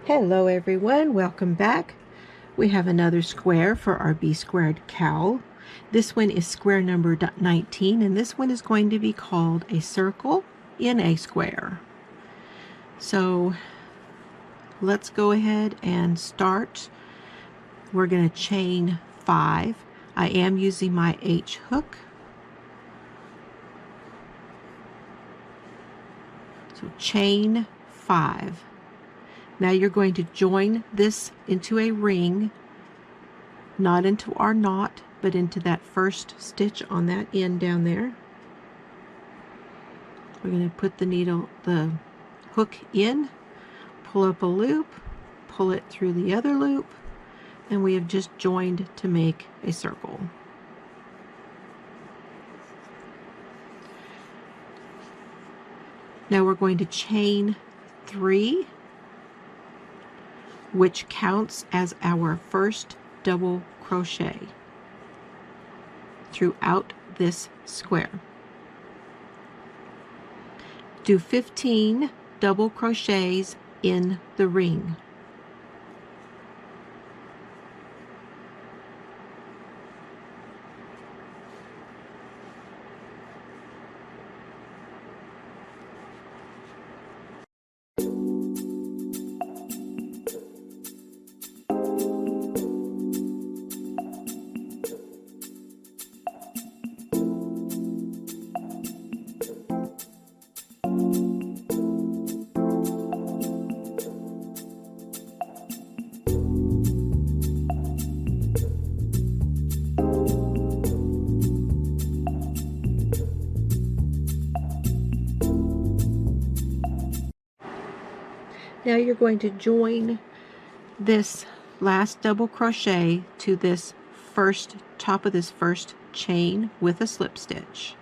Hello everyone, welcome back. We have another square for our B squared cowl. This one is square number 19, and this one is going to be called a circle in a square. So let's go ahead and start. We're going to chain 5. I am using my H hook. So chain 5. Now you're going to join this into a ring, not into our knot, but into that first stitch on that end down there. We're going to put the hook in, pull up a loop, pull it through the other loop, and we have just joined to make a circle. Now we're going to chain 3, which counts as our first double crochet throughout this square. Do 15 double crochets in the ring. Now you're going to join this last double crochet to this top of this first chain with a slip stitch.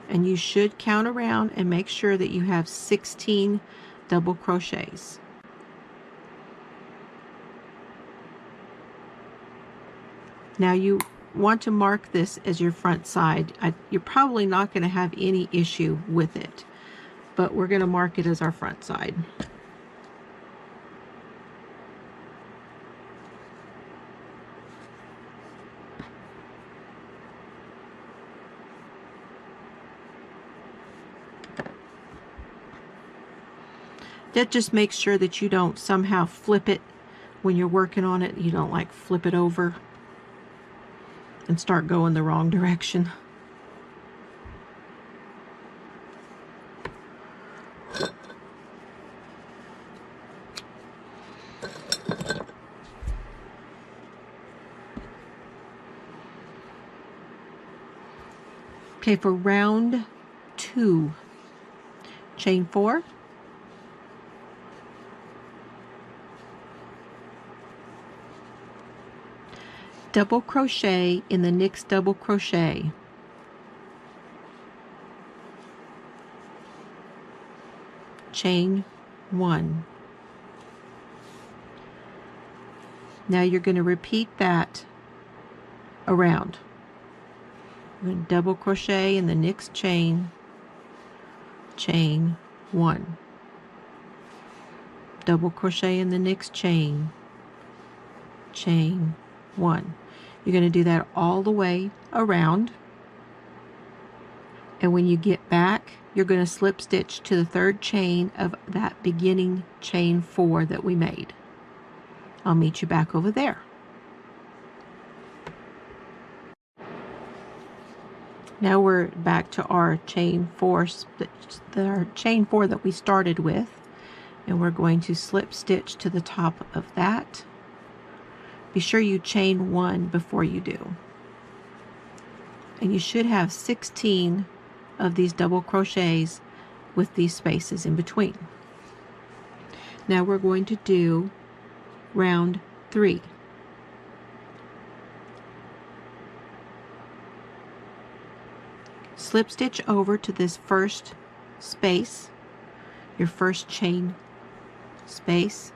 And you should count around and make sure that you have 16 double crochets. Now you want to mark this as your front side. You're probably not going to have any issue with it, but we're going to mark it as our front side. That just makes sure that you don't somehow flip it when you're working on it. You don't like flip it over and start going the wrong direction. Okay, for round 2, chain 4. Double crochet in the next double crochet. Chain 1. Now you're going to repeat that around. You're going to double crochet in the next chain, chain 1. Double crochet in the next chain, chain 1. You're going to do that all the way around, and when you get back, you're going to slip stitch to the third chain of that beginning chain 4 that we made. I'll meet you back over there. Now we're back to our chain 4, our chain 4 that we started with, and we're going to slip stitch to the top of that. Be sure you chain 1 before you do. And you should have 16 of these double crochets with these spaces in between. Now we're going to do round 3. Slip stitch over to this first space, your first chain space.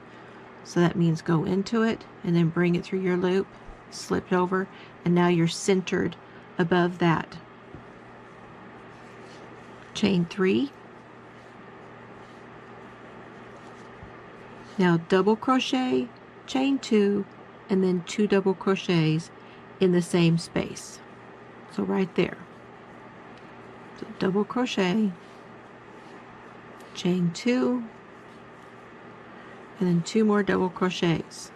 So that means go into it and then bring it through your loop, slip it over, and now you're centered above that chain 3. Now double crochet, chain 2, and then 2 double crochets in the same space. So right there. So double crochet, chain 2, and then 2 more double crochets.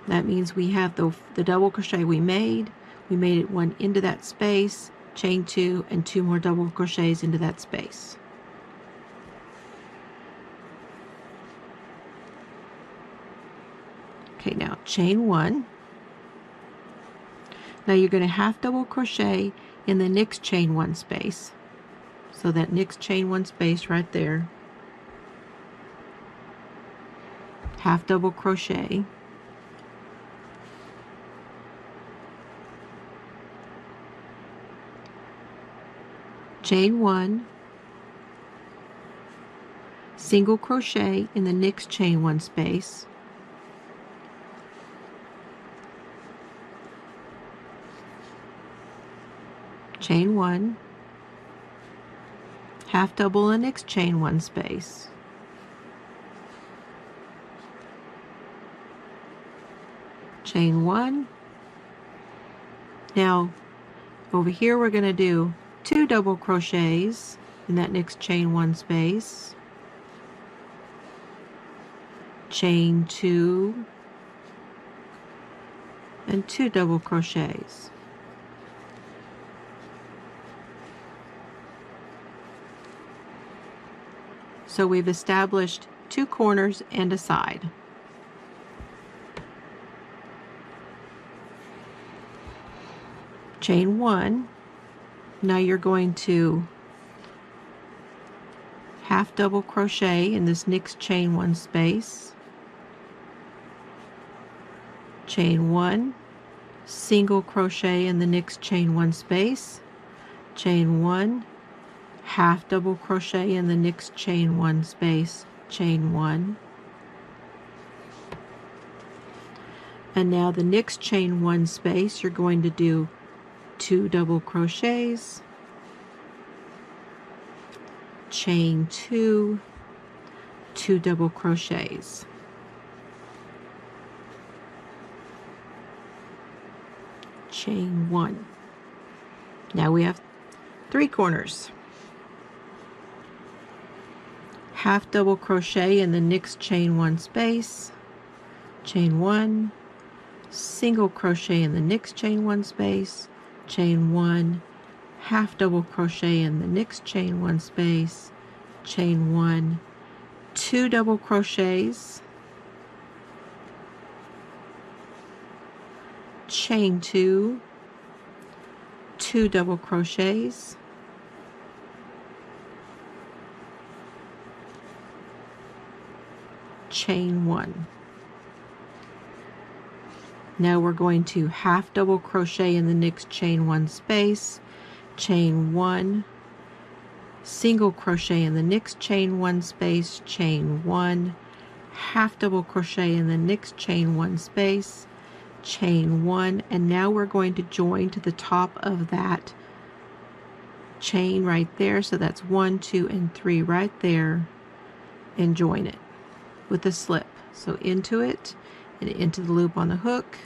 That means we have the double crochet we made it one into that space, chain 2, and 2 more double crochets into that space. Okay, now chain 1. Now you're going to half double crochet in the next chain 1 space. So that next chain 1 space right there. Half double crochet. Chain 1, single crochet in the next chain 1 space, chain 1, half double in the next chain 1 space, chain 1. Now over here we're going to do 2 double crochets in that next chain 1 space, chain 2, and 2 double crochets. So we've established 2 corners and a side. Chain 1. Now you're going to half double crochet in this next chain 1 space, chain 1, single crochet in the next chain 1 space, chain 1, half double crochet in the next chain 1 space, chain 1. And now the next chain 1 space you're going to do 2 double crochets, chain 2, 2 double crochets. Chain 1. Now we have 3 corners. Half double crochet in the next chain 1 space, chain 1, single crochet in the next chain 1 space, chain 1, half double crochet in the next chain 1 space, chain 1, 2 double crochets, chain 2, 2 double crochets, chain 1. Now we're going to half double crochet in the next chain 1 space, chain 1, single crochet in the next chain 1 space, chain 1, half double crochet in the next chain 1 space, chain 1, and now we're going to join to the top of that chain right there. So that's 1, 2, and 3 right there, and join it with a slip. So into it and into the loop on the hook,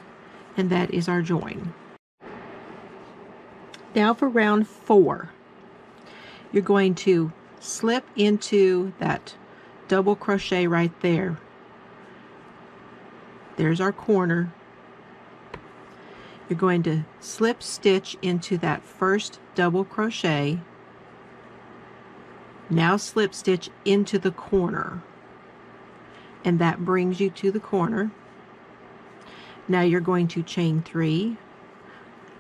and that is our join. Now for round 4, you're going to slip into that double crochet right there. There's our corner. You're going to slip stitch into that first double crochet. Now slip stitch into the corner, and that brings you to the corner. Now you're going to chain 3.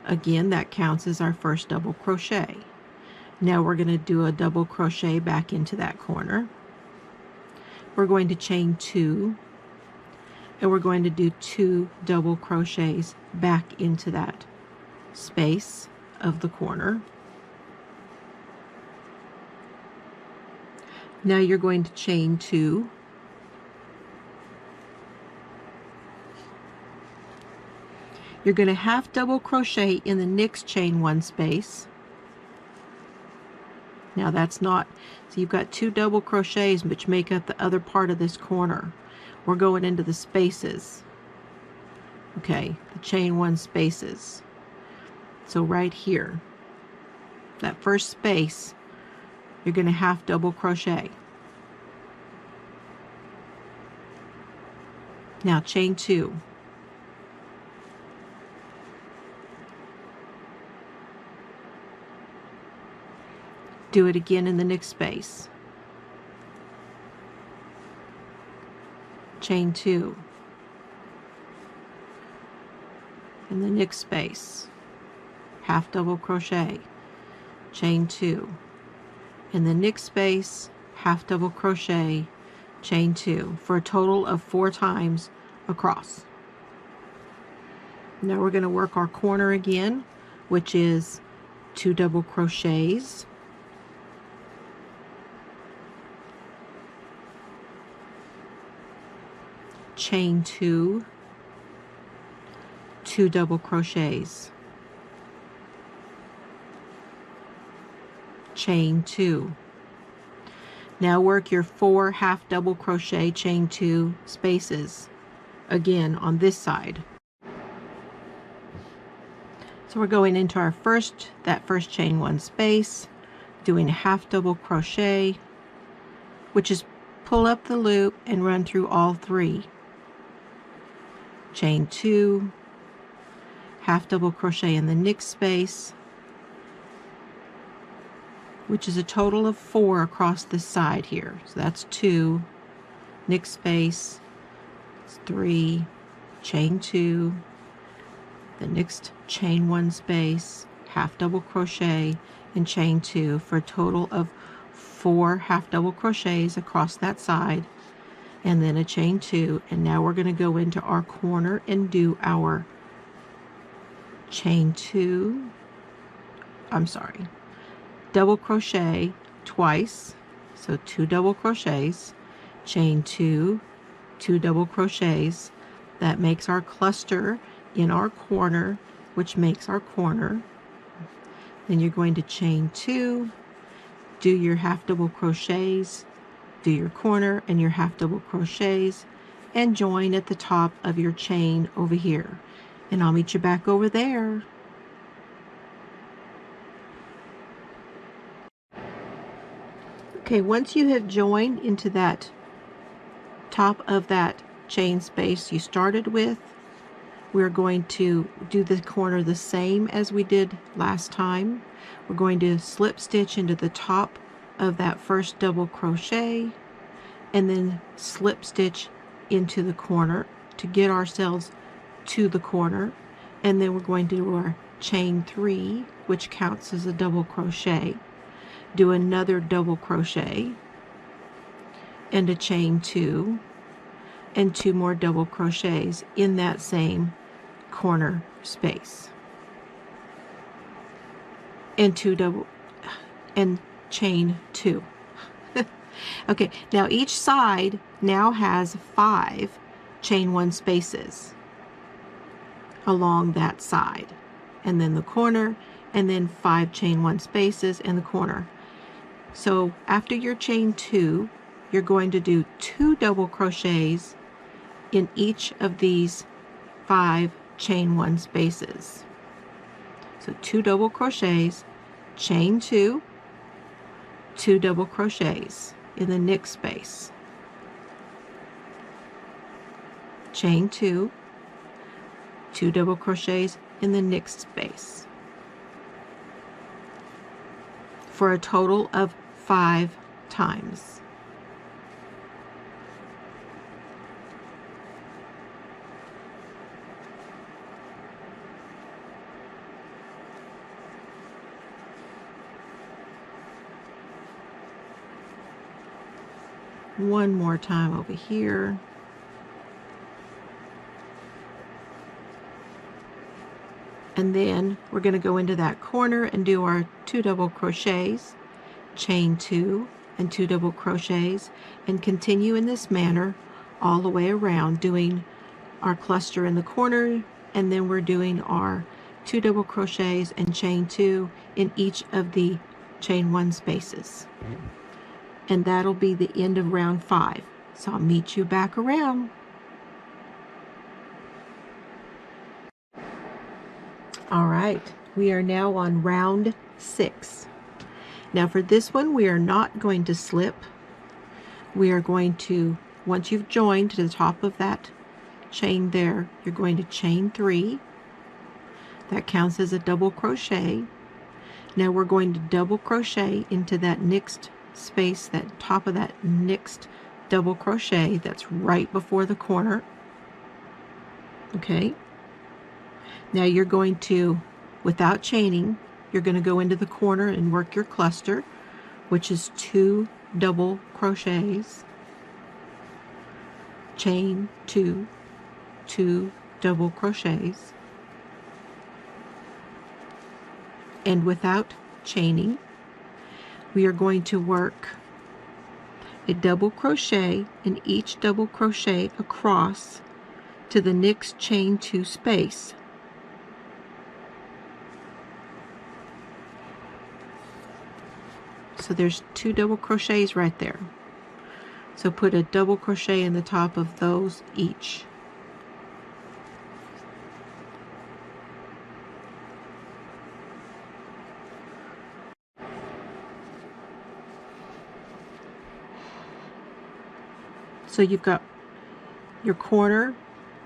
Again, that counts as our first double crochet. Now we're going to do a double crochet back into that corner. We're going to chain 2, and we're going to do 2 double crochets back into that space of the corner. Now you're going to chain 2, You're going to half double crochet in the next chain 1 space. Now that's not, so you've got 2 double crochets which make up the other part of this corner. We're going into the spaces. Okay, the chain 1 spaces. So right here, that first space, you're going to half double crochet. Now chain 2. Do it again in the next space. Chain 2. In the next space, half double crochet, chain 2. In the next space, half double crochet, chain 2, for a total of 4 times across. Now we're going to work our corner again, which is 2 double crochets, chain 2, 2 double crochets, chain 2. Now work your 4 half double crochet chain 2 spaces again on this side. So we're going into our first chain 1 space, doing a half double crochet, which is pull up the loop and run through all 3. Chain 2, half double crochet in the next space, which is a total of 4 across this side here. So that's 2, next space, it's 3, chain 2, the next chain 1 space, half double crochet, and chain 2 for a total of 4 half double crochets across that side, and then a chain 2. And now we're going to go into our corner and do our chain 2, double crochet twice, so 2 double crochets, chain 2, 2 double crochets. That makes our cluster in our corner, which makes our corner. Then you're going to chain 2, do your half double crochets, do your corner and your half double crochets, and join at the top of your chain over here. And I'll meet you back over there. Okay, once you have joined into that top of that chain space you started with, we're going to do the corner the same as we did last time. We're going to slip stitch into the top of that first double crochet and then slip stitch into the corner to get ourselves to the corner, and then we're going to do our chain 3, which counts as a double crochet, do another double crochet and a chain 2 and 2 more double crochets in that same corner space, and chain 2. Okay, now each side now has 5 chain 1 spaces along that side, and then the corner, and then 5 chain 1 spaces in the corner. So after your chain 2, you're going to do 2 double crochets in each of these 5 chain 1 spaces. So 2 double crochets, chain 2, 2 double crochets in the next space, chain 2, 2 double crochets in the next space, for a total of 5 times. One more time over here. And then we're going to go into that corner and do our 2 double crochets, chain 2 and 2 double crochets, and continue in this manner all the way around, doing our cluster in the corner, and then we're doing our 2 double crochets and chain 2 in each of the chain 1 spaces. And that'll be the end of round 5. So I'll meet you back around. All right, we are now on round 6. Now for this one, we are not going to slip. We are going to, once you've joined to the top of that chain there, you're going to chain 3. That counts as a double crochet. Now we're going to double crochet into that next space, that top of that next double crochet that's right before the corner. Okay. Now you're going to, without chaining, you're going to go into the corner and work your cluster, which is 2 double crochets, chain 2, 2 double crochets, and without chaining, we are going to work a double crochet in each double crochet across to the next chain 2 space. So there's 2 double crochets right there. So put a double crochet in the top of those each. So you've got your corner,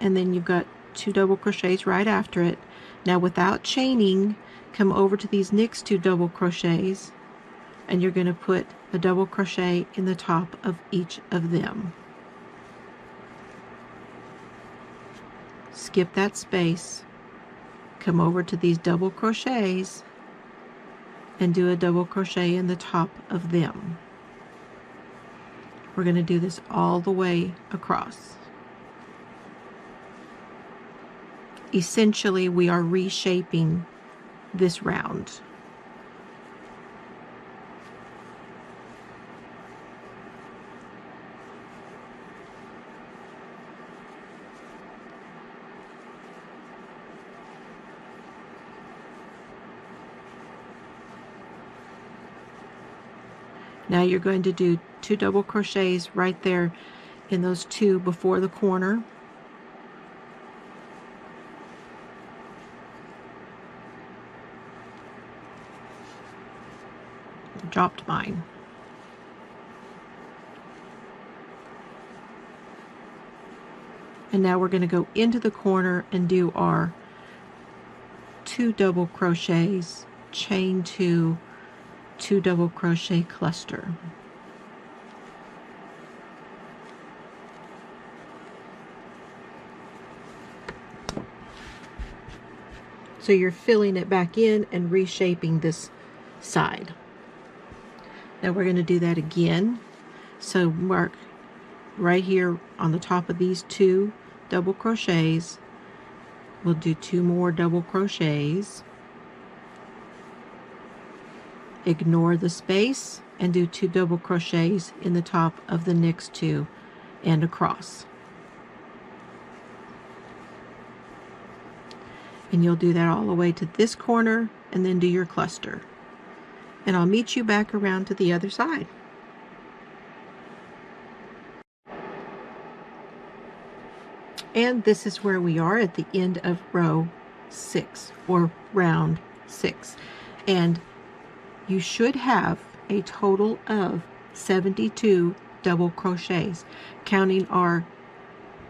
and then you've got 2 double crochets right after it. Now without chaining, come over to these next 2 double crochets, and you're going to put a double crochet in the top of each of them. Skip that space, come over to these double crochets, and do a double crochet in the top of them. We're going to do this all the way across. Essentially, we are reshaping this round. Now you're going to do 2 double crochets right there in those 2 before the corner. I dropped mine. And now we're going to go into the corner and do our 2 double crochets, chain 2, 2 double crochet cluster. So you're filling it back in and reshaping this side. Now we're going to do that again. So mark right here on the top of these 2 double crochets. We'll do 2 more double crochets. Ignore the space and do 2 double crochets in the top of the next 2 and across. And you'll do that all the way to this corner and then do your cluster. And I'll meet you back around to the other side. And this is where we are at the end of row 6 or round 6. And you should have a total of 72 double crochets, counting our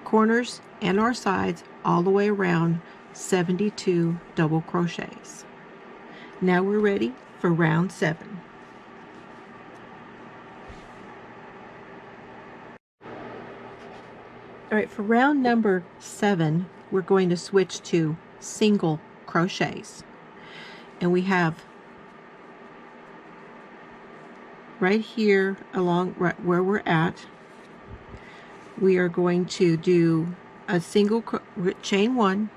corners and our sides all the way around, 72 double crochets. Now we're ready for round 7. All right, for round number 7, we're going to switch to single crochets. And we have right here along right where we're at, we are going to do a single chain 1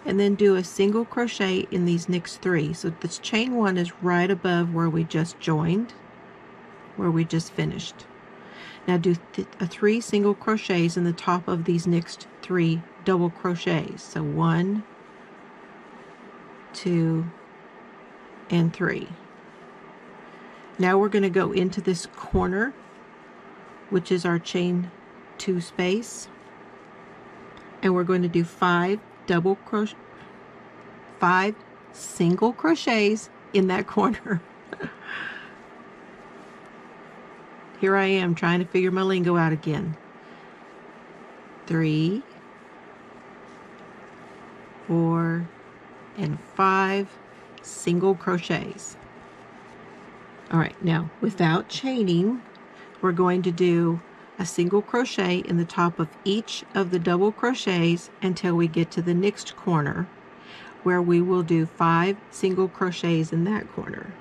and then do a single crochet in these next 3. So this chain 1 is right above where we just joined, where we just finished. Now do 3 single crochets in the top of these next 3 double crochets. So 1, 2, and 3. Now we're going to go into this corner, which is our chain 2 space, and we're going to do 5 single crochets in that corner. Here I am trying to figure my lingo out again. 3, 4, and 5 single crochets. All right, now without chaining, we're going to do a single crochet in the top of each of the double crochets until we get to the next corner, where we will do 5 single crochets in that corner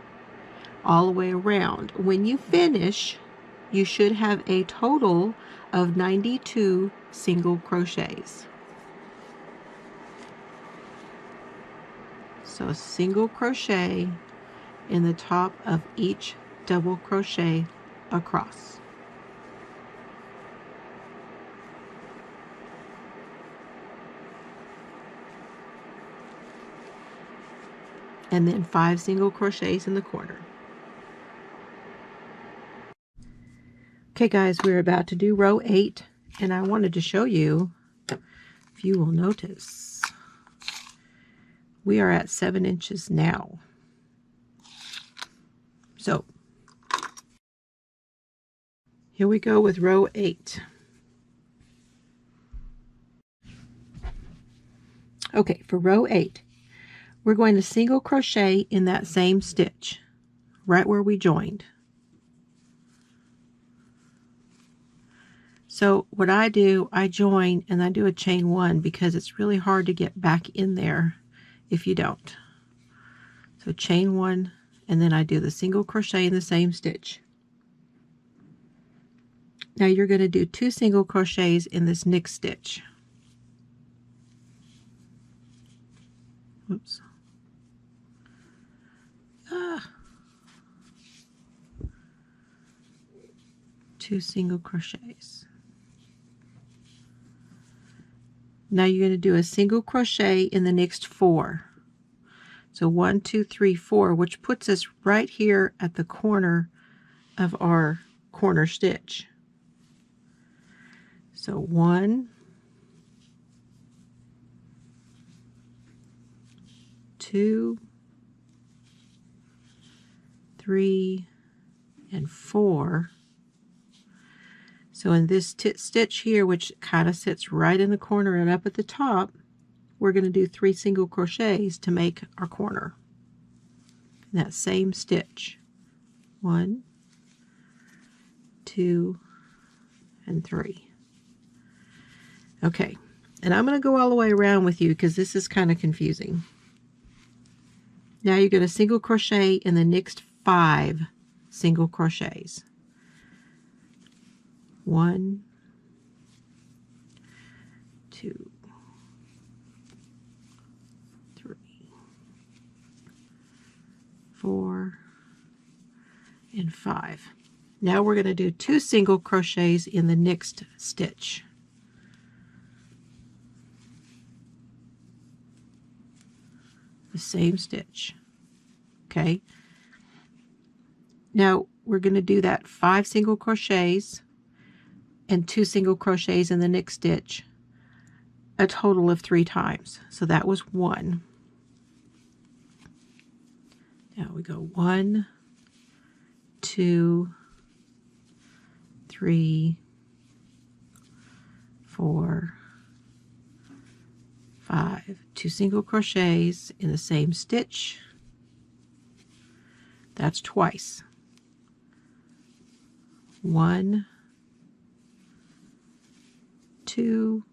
all the way around. When you finish, you should have a total of 92 single crochets. So a single crochet in the top of each double crochet across. And then 5 single crochets in the corner. Okay guys, we're about to do row 8, and I wanted to show you, if you will notice, we are at 7 inches now. So here we go with row 8. Okay, for row 8, we're going to single crochet in that same stitch, right where we joined. So what I do, I join and I do a chain 1 because it's really hard to get back in there if you don't. So chain 1, and then I do the single crochet in the same stitch. Now you're going to do 2 single crochets in this next stitch. Oops. 2 single crochets. Now you're going to do a single crochet in the next 4. So 1, 2, 3, 4, which puts us right here at the corner of our corner stitch. So 1, 2, 3, and 4. So in this stitch here, which kind of sits right in the corner and up at the top, we're going to do 3 single crochets to make our corner in that same stitch. 1, 2, and 3. Okay, and I'm going to go all the way around with you because this is kind of confusing. Now you're going to single crochet in the next 5 single crochets. 1, 2, 3, 4, and 5. Now we're going to do 2 single crochets in the next stitch. The same stitch. Okay. Now we're going to do that 5 single crochets and 2 single crochets in the next stitch, a total of 3 times. So that was 1. Now we go 1, 2, 3, 4, 5, 2 single crochets in the same stitch. That's twice. 1, 2,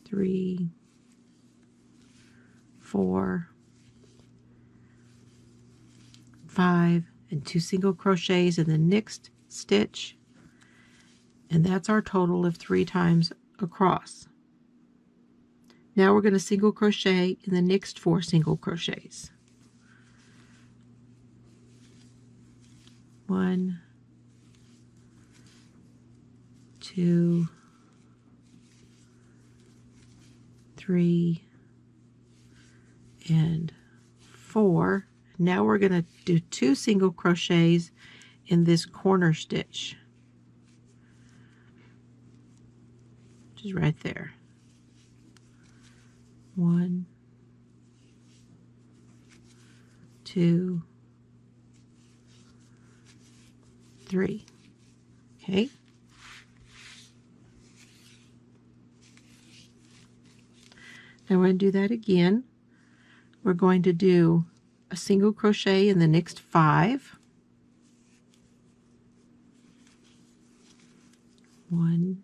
3, 4, 5, and 2 single crochets in the next stitch, and that's our total of 3 times across. Now we're going to single crochet in the next 4 single crochets. 1, 2, 3, and 4. Now we're going to do 2 single crochets in this corner stitch, which is right there. 1, 2, 3. Okay. Now we're going to do that again. We're going to do a single crochet in the next 5. 1,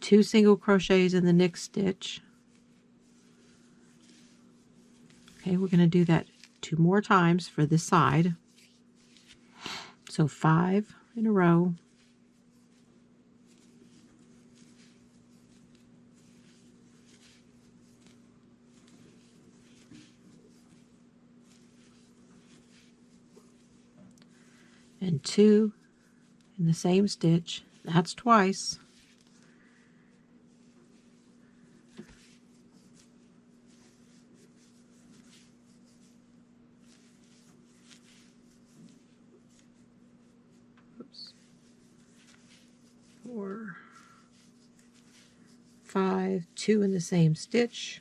2 single crochets in the next stitch. Okay, we're going to do that 2 more times for this side. So 5 in a row. And 2 in the same stitch. That's twice. Oops. 4, 5, 2 in the same stitch.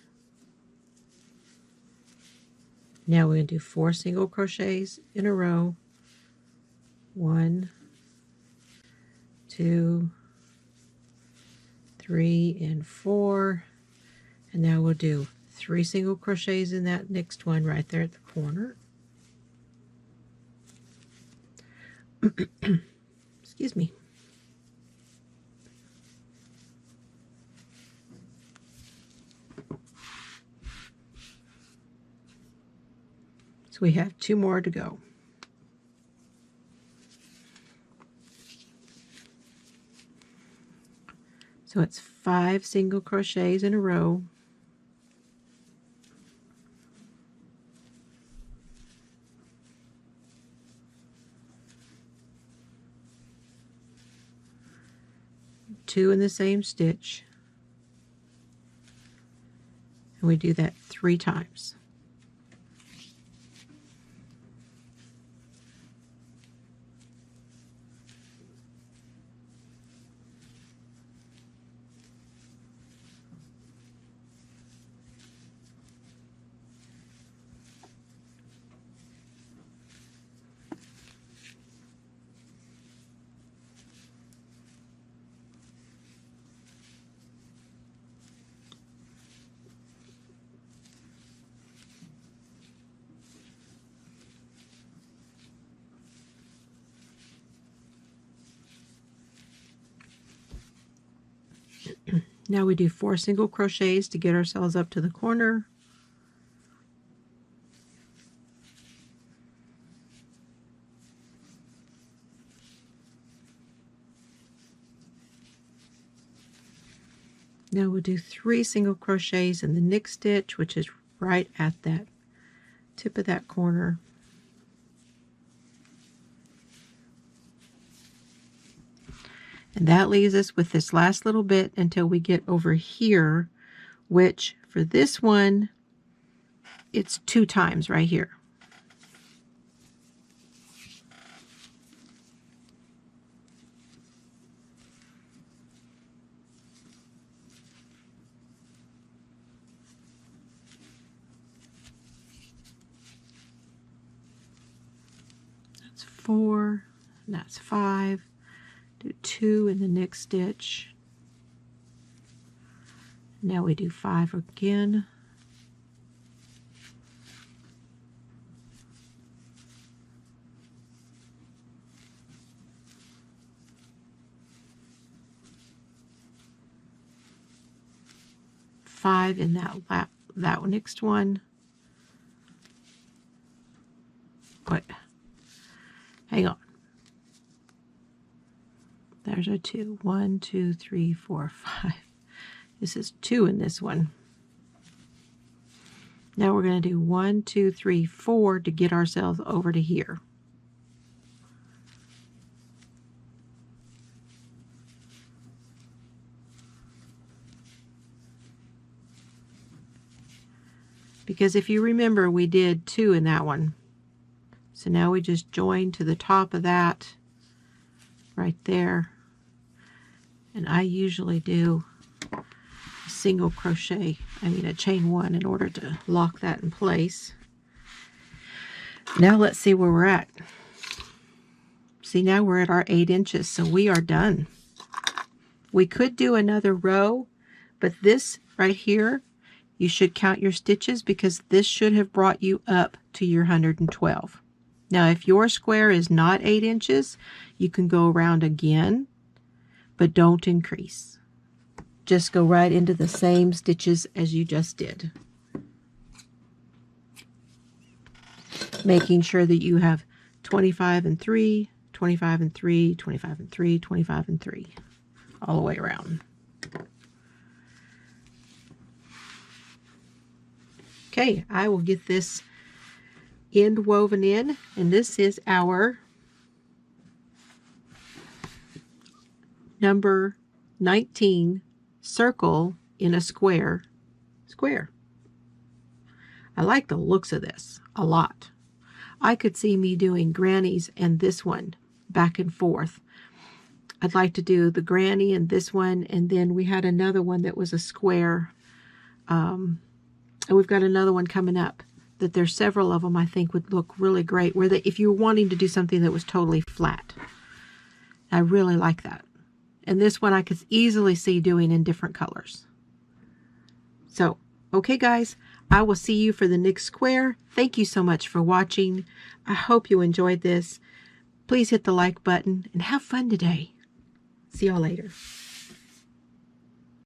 Now we're going to do 4 single crochets in a row. 1, 2, 3, and 4. And now we'll do 3 single crochets in that next one right there at the corner. Excuse me. So we have 2 more to go. So it's 5 single crochets in a row. Two in the same stitch. And we do that 3 times. Now we do 4 single crochets to get ourselves up to the corner. Now we'll do 3 single crochets in the next stitch, which is right at that tip of that corner. And that leaves us with this last little bit until we get over here, which for this one, it's 2 times right here. That's 4, and that's 5. Do 2 in the next stitch. Now we do 5 again. Five in that next one. Wait, hang on. There's our 2. 1, 2, 3, 4, 5. This is 2 in this one. Now we're going to do 1, 2, 3, 4 to get ourselves over to here. Because if you remember, we did 2 in that one. So now we just join to the top of that right there. And I usually do a single crochet, a chain 1 in order to lock that in place. Now let's see where we're at. See, now we're at our 8 inches, so we are done. We could do another row, but this right here, you should count your stitches because this should have brought you up to your 112. Now, if your square is not 8 inches, you can go around again, but don't increase. Just go right into the same stitches as you just did. Making sure that you have 25 and 3, 25 and 3, 25 and 3, 25 and 3, all the way around. Okay, I will get this end woven in, and this is our number 19 circle in a square. I like the looks of this a lot. I could see me doing grannies and this one back and forth. I'd like to do the granny and this one, and then we had another one that was a square. And we've got another one coming up that there's several of them I think would look really great where if you're wanting to do something that was totally flat. I really like that. And this one I could easily see doing in different colors. So, okay guys, I will see you for the next square. Thank you so much for watching. I hope you enjoyed this. Please hit the like button and have fun today. See y'all later.